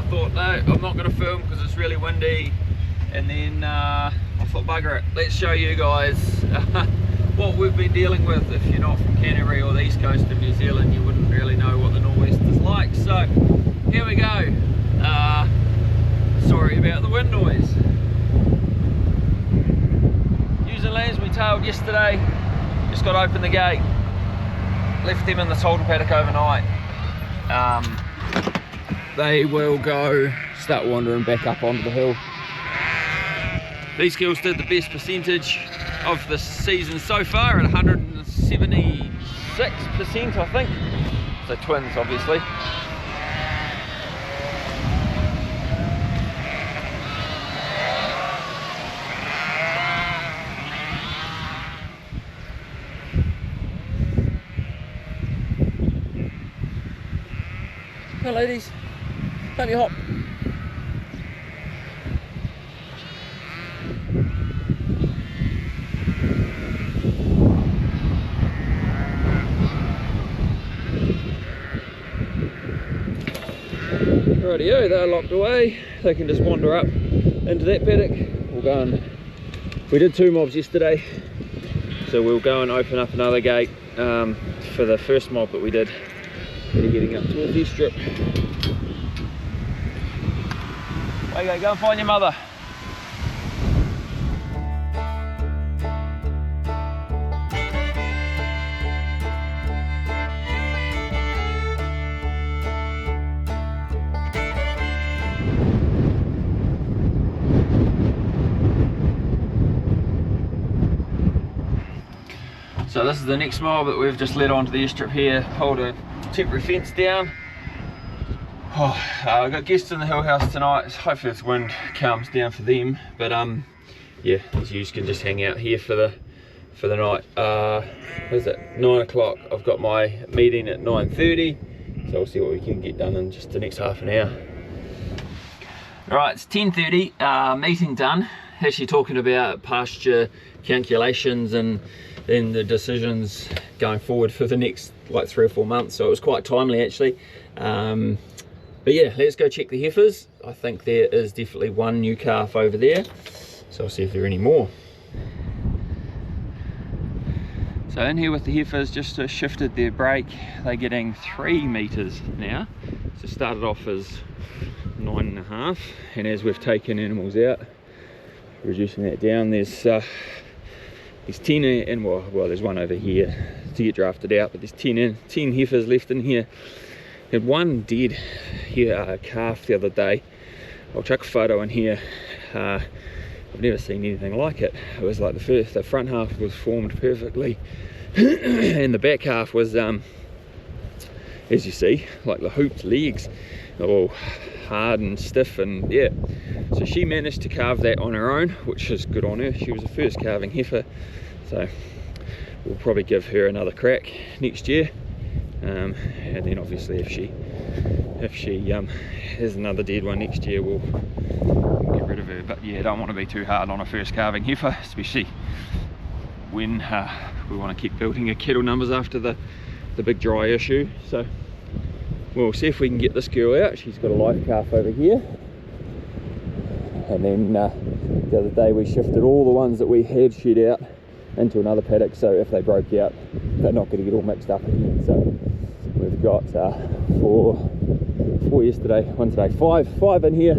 thought, no, I'm not going to film because it's really windy. And then I thought, bugger it, let's show you guys what we've been dealing with. If you're not from Canterbury or the east coast of New Zealand, you wouldn't really know what the nor'west is like. So here we go. Sorry about the wind noise. Using lambs we tailed yesterday, just got to open the gate. Left them in the Salter paddock overnight. They will go start wandering back up onto the hill. These girls did the best percentage of the season so far at 176%, I think. So twins, obviously. Hi ladies, let me hop. Rightio, they're locked away. They can just wander up into that paddock. We'll go and, we did 2 mobs yesterday, so we'll go and open up another gate for the first mob that we did. They're heading up towards the strip. Okay, go and find your mother. So this is the next mob that we've just led onto the airstrip here, pulled a temporary fence down. I've got guests in the hill house tonight, so hopefully this wind calms down for them. But yeah, as you can just hang out here for the night. What is it? 9 o'clock. I've got my meeting at 9:30, so we'll see what we can get done in just the next half an hour. Alright, it's 10:30, meeting done. Actually talking about pasture calculations and then the decisions going forward for the next like 3 or 4 months, so it was quite timely actually. But yeah, let's go check the heifers. I think there is definitely one new calf over there, so I'll see if there are any more. So in here with the heifers, just shifted their break. They're getting 3 meters now. So started off as 9.5, and as we've taken animals out, reducing that down, there's 10 and well there's one over here to get drafted out, but there's 10 heifers left in here. Had one dead here calf the other day. I'll chuck a photo in here. I've never seen anything like it. It was like the front half was formed perfectly and the back half was as you see, like the hooped legs all hard and stiff, and yeah, so she managed to carve that on her own, which is good on her. She was the first calving heifer, so we'll probably give her another crack next year. And then obviously if she has another dead one next year, we'll get rid of her. But yeah, don't want to be too hard on a first calving heifer, especially when we want to keep building our cattle numbers after the big dry issue. So we'll see if we can get this girl out. She's got a live calf over here, and then the other day we shifted all the ones that we had shed out into another paddock, so if they broke out, they're not going to get all mixed up again. So we've got 4 yesterday, 1 today, 5 in here,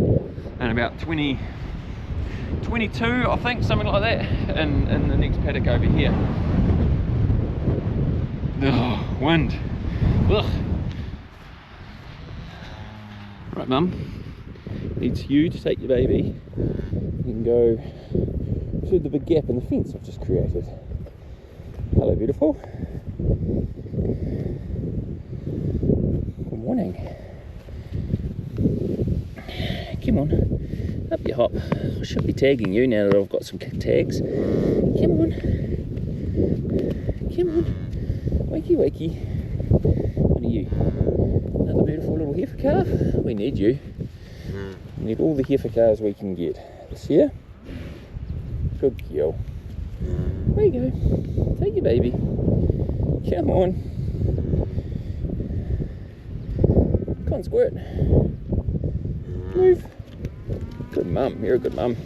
and about 22 I think, something like that, in the next paddock over here. Oh, wind. Ugh. Right, mum, needs you to take your baby and go through the big gap in the fence I've just created. Hello, beautiful. Good morning. Come on, up you hop. I should be tagging you now that I've got some tags. Come on. Come on. Wakey, wakey. What are you? Another beautiful little heifer calf? We need you. We need all the heifer calves we can get. This here. Good girl. There you go. Take your baby. Come on. Come on, squirt. Move. Good mum, you're a good mum.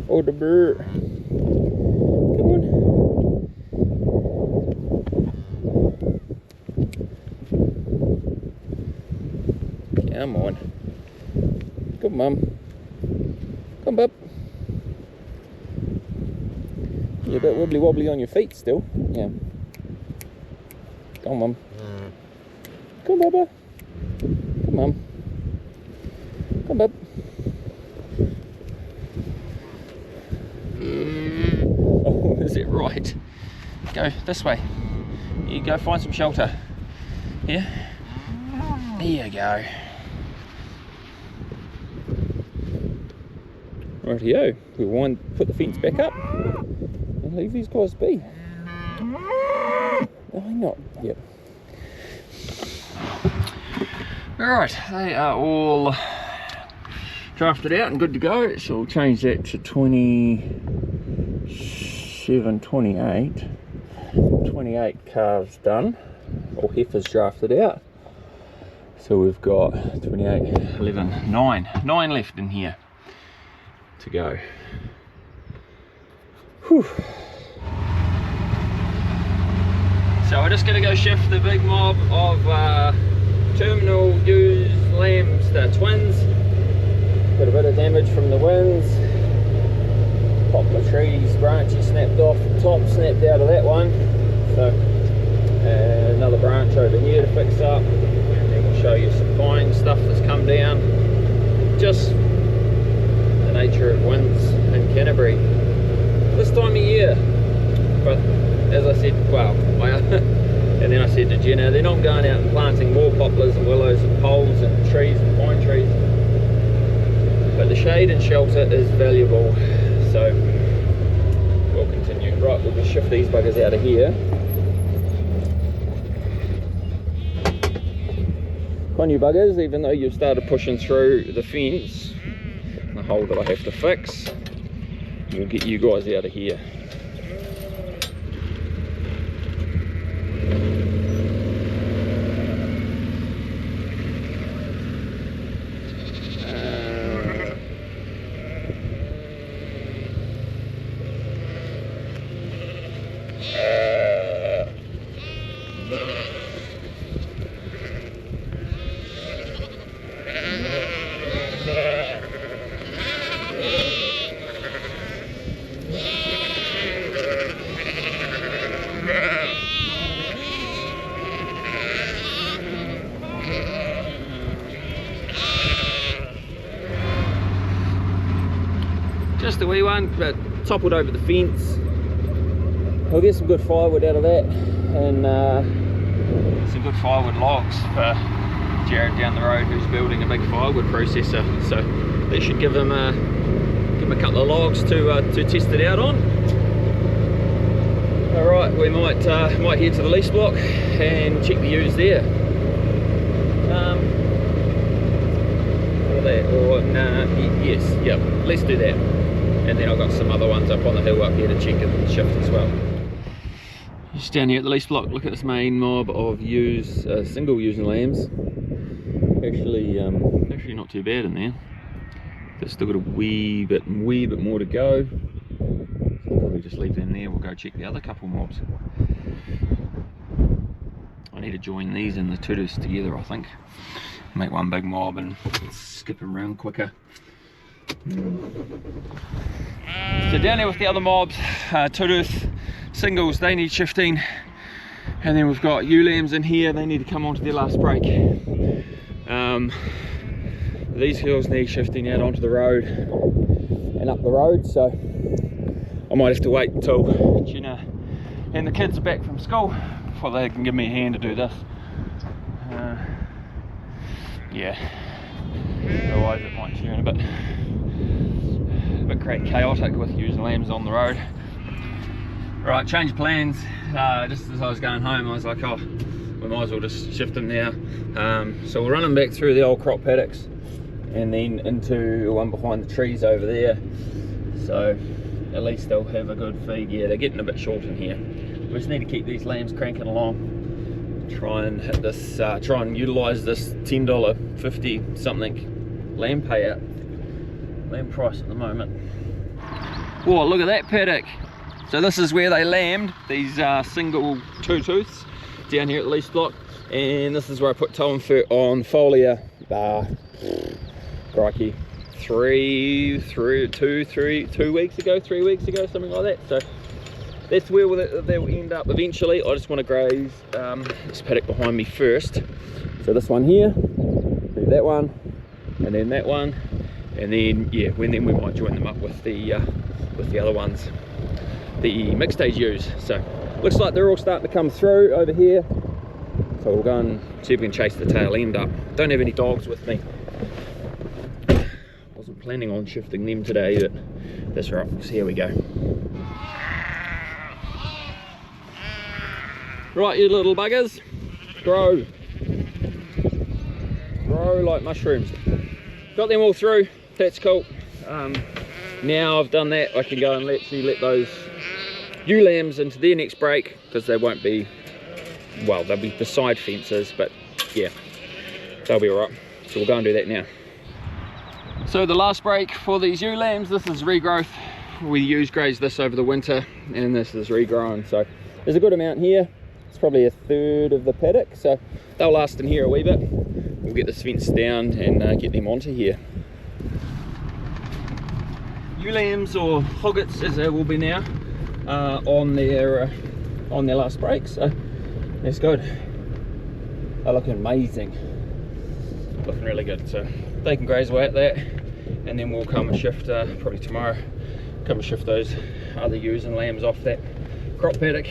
Oh, the bird. Come on. Come on. Good mum. Come up. You're a bit wibbly wobbly on your feet still. Yeah. Come on, mum. Come, Bubba. Come, mum. Come up. Oh, is it right? Go this way. You go find some shelter. Yeah? There you go. Rightio. We want to put the fence back up and leave these guys be. No, not. Yep. Alright, they are all drafted out and good to go, so we'll change that to 27, 28. 28 calves done, or heifers drafted out. So we've got 28, 11, 9 left in here to go. Whew. So we're just going to go shift the big mob of terminal used lambs, the twins. Got a bit of damage from the winds. Poplar trees, branches snapped off, the top snapped out of that one. So another branch over here to fix up. And then we'll show you some pine stuff that's come down. Just the nature of winds in Canterbury this time of year. But as I said, well, and then I said to Genna, then I'm going out and planting more poplars and willows and poles and trees and pine trees. But the shade and shelter is valuable, so we'll continue. Right, we'll just shift these buggers out of here. On you buggers, even though you've started pushing through the fence, the hole that I have to fix, we'll get you guys out of here. Just a wee one, but toppled over the fence. We'll get some good firewood out of that, and some good firewood logs for Jared down the road, who's building a big firewood processor. So they should give him a couple of logs to test it out on. All right, we might head to the lease block and check the ewes there. Yes, yep, let's do that. And then I've got some other ones up on the hill up here to check and shift as well. Just down here at the lease block, look at this main mob of ewes, single ewes and lambs. Actually not too bad in there. They've still got a wee bit more to go. I'll probably just leave them there. We'll go check the other couple mobs. I need to join these and the tutus together, I think. Make one big mob and skip them around quicker. So down there with the other mobs, tutus, singles, they need shifting. And then we've got ewe lambs in here, they need to come onto their last break. These girls need shifting out onto the road and up the road, so I might have to wait until Genna and the kids are back from school before they can give me a hand to do this. Yeah, otherwise it might turn a bit chaotic with ewes and lambs on the road. Right, change plans. Just as I was going home, I was like, oh, we might as well just shift them now. So we'll run them back through the old crop paddocks and then into one behind the trees over there. So at least they'll have a good feed. Yeah, they're getting a bit short in here. We just need to keep these lambs cranking along try and hit this, try and utilize this $10.50 something lamb payout, lamb price at the moment. Whoa, look at that paddock. So this is where they lambed these single two tooths down here at the Lease block, and this is where I put toe and foot on folia, crikey, 3 weeks ago, something like that. So that's where they'll end up eventually. I just want to graze this paddock behind me first. So this one here, do that one, and then that one, and then yeah, then we might join them up with the other ones, the mixed age ewes. So looks like they're all starting to come through over here. So we'll go and see if we can chase the tail end up. Don't have any dogs with me. Wasn't planning on shifting them today, but that's right. So here we go. Right, you little buggers, grow like mushrooms. Got them all through. That's cool. Now I've done that, I can go and actually let those ewe lambs into their next break, because they won't be, well, they'll be beside fences, but yeah, they'll be alright. So we'll go and do that now. So the last break for these ewe lambs, this is regrowth. We grazed this over the winter, and this is regrown. So there's a good amount here. It's probably a third of the paddock, so they'll last in here a wee bit. We'll get this fence down and get them onto here. Ewe lambs, or hoggets as they will be now, on their last break, so that's good. They're looking amazing, looking really good. So they can graze away at that, and then we'll come and shift probably tomorrow, come and shift those other ewes and lambs off that crop paddock,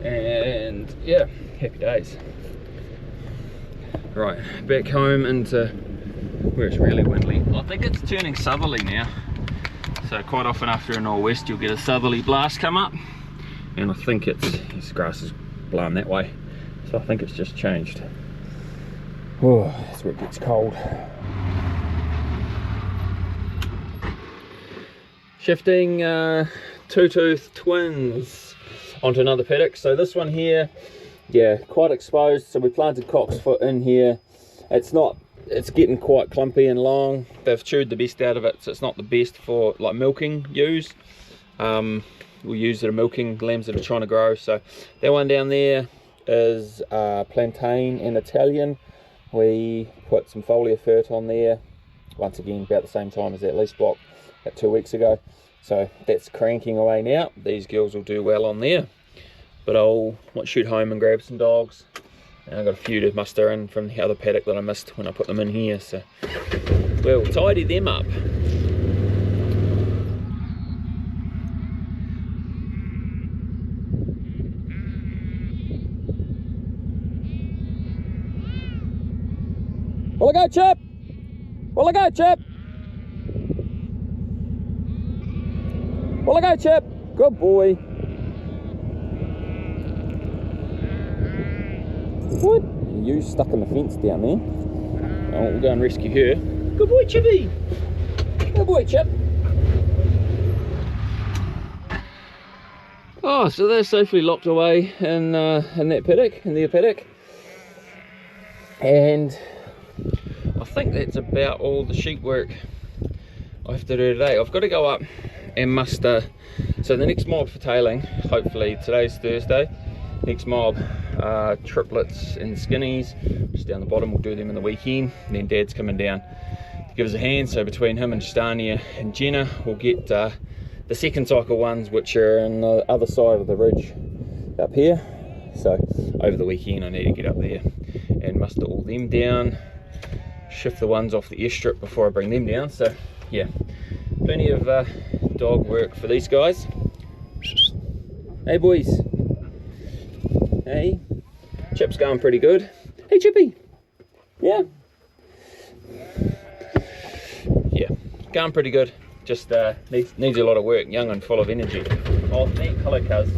and yeah, happy days. Right, back home into where it's really windy. I think it's turning southerly now. So quite often after a nor'west you'll get a southerly blast come up, and I think this grass is blowing that way, so I think it's just changed. Oh, that's where it gets cold. Shifting two-tooth twins onto another paddock. So this one here, yeah, quite exposed. So we planted cocksfoot in here. It's getting quite clumpy and long. They've chewed the best out of it, so it's not the best for like milking ewes. We'll use it for milking lambs that are trying to grow. So that one down there is plantain and Italian. We put some folia fert on there, once again about the same time as that Lease block, about 2 weeks ago. So that's cranking away now. These girls will do well on there, but I'll shoot home and grab some dogs. And I've got a few to muster in from the other paddock that I missed when I put them in here, so we'll tidy them up. Well, I go, Chip! Well, I go, Chip! Well, I go, Chip! Good boy! What? You stuck in the fence down there. Oh, we'll go and rescue her. Good boy, Chippy! Good boy, Chip! Oh, so they're safely locked away in that paddock, in their paddock. And I think that's about all the sheep work I have to do today. I've got to go up and muster. So the next mob for tailing, hopefully today's Thursday, next mob, triplets and skinnies, just down the bottom. We'll do them in the weekend, and then Dad's coming down to give us a hand. So between him and Stania and Genna, we'll get the second cycle ones, which are on the other side of the ridge up here. So over the weekend I need to get up there and muster all them down, shift the ones off the airstrip before I bring them down. So yeah, plenty of dog work for these guys. Hey boys. Hey, Chip's going pretty good. Hey Chippy. Yeah. Yeah, going pretty good. Just needs a lot of work. Young and full of energy. Oh, thank hello cuz.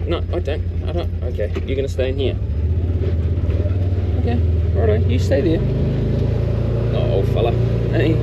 No, I don't. Okay, you're gonna stay in here. Okay, righto, you stay there. Oh, old fella. Hey.